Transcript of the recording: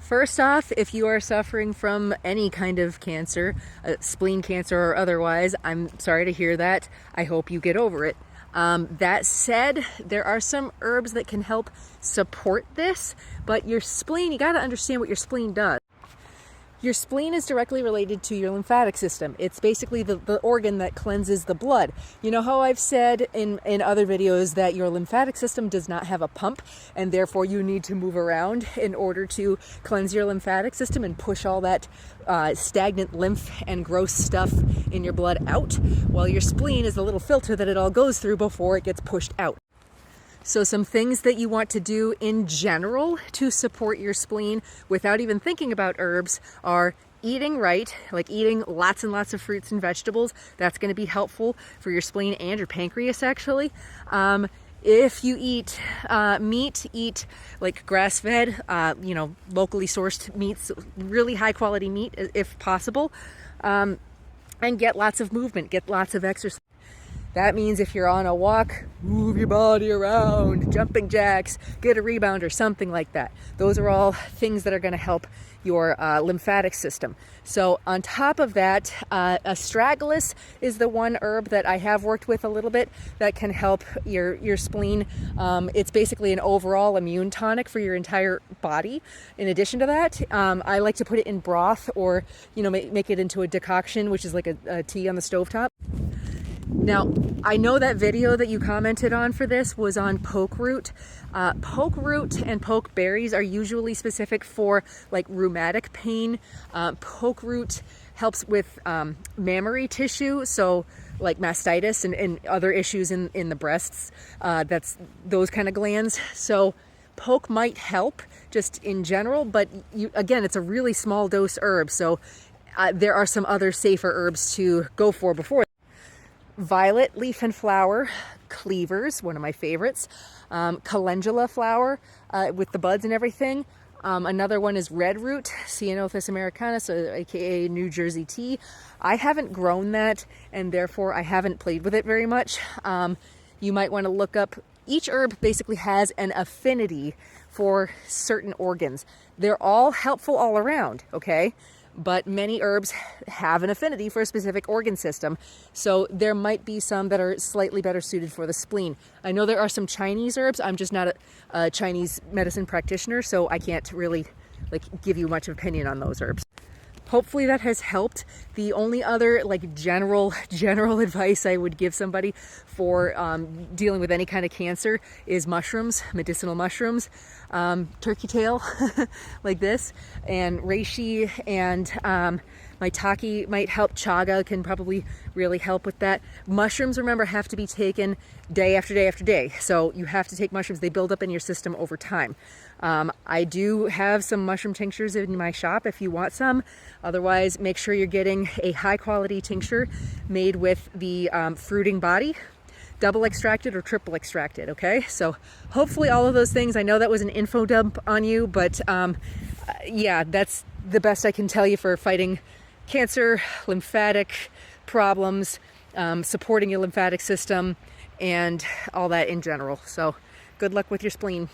First off, if you are suffering from any kind of cancer, spleen cancer or otherwise, I'm sorry to hear that. I hope you get over it. That said, there are some herbs that can help support this, but your spleen, you got to understand what your spleen does. Your spleen is directly related to your lymphatic system. It's basically the organ that cleanses the blood. You know how I've said in other videos that your lymphatic system does not have a pump, and therefore you need to move around in order to cleanse your lymphatic system and push all that stagnant lymph and gross stuff in your blood out? Well, your spleen is the little filter that it all goes through before it gets pushed out. So some things that you want to do in general to support your spleen without even thinking about herbs are eating right, like eating lots and lots of fruits and vegetables. That's going to be helpful for your spleen and your pancreas, actually. If you eat meat, eat like grass-fed, locally sourced meats, really high-quality meat if possible, and get lots of movement, get lots of exercise. That means if you're on a walk, move your body around, jumping jacks, get a rebound or something like that. Those are all things that are going to help your lymphatic system. So on top of that, astragalus is the one herb that I have worked with a little bit that can help your spleen. It's basically an overall immune tonic for your entire body. In addition to that, I like to put it in broth or make it into a decoction, which is like a tea on the stovetop. Now, I know that video that you commented on for this was on poke root. Poke root and poke berries are usually specific for like rheumatic pain. Poke root helps with mammary tissue, so like mastitis and other issues in the breasts. That's those kind of glands. So poke might help just in general, but again, it's a really small dose herb. So there are some other safer herbs to go for before. Violet leaf and flower, cleavers, one of my favorites. Calendula flower with the buds and everything. Another one is red root, Ceanothus americanus, aka New Jersey tea. I haven't grown that, and therefore I haven't played with it very much. You might want to look up, each herb basically has an affinity for certain organs. They're all helpful all around, okay? But many herbs have an affinity for a specific organ system. So there might be some that are slightly better suited for the spleen. I know there are some Chinese herbs. I'm just not a Chinese medicine practitioner, so I can't really give you much opinion on those herbs. Hopefully that has helped. The only other general advice I would give somebody for dealing with any kind of cancer is mushrooms, medicinal mushrooms, turkey tail like this, and reishi and maitake might help. Chaga can probably really help with that. Mushrooms, remember, have to be taken day after day after day. So you have to take mushrooms. They build up in your system over time. I do have some mushroom tinctures in my shop if you want some. Otherwise, make sure you're getting a high quality tincture made with the fruiting body, double extracted or triple extracted, okay? So hopefully all of those things, I know that was an info dump on you, but yeah, that's the best I can tell you for fighting cancer, lymphatic problems, supporting your lymphatic system, and all that in general. So good luck with your spleen.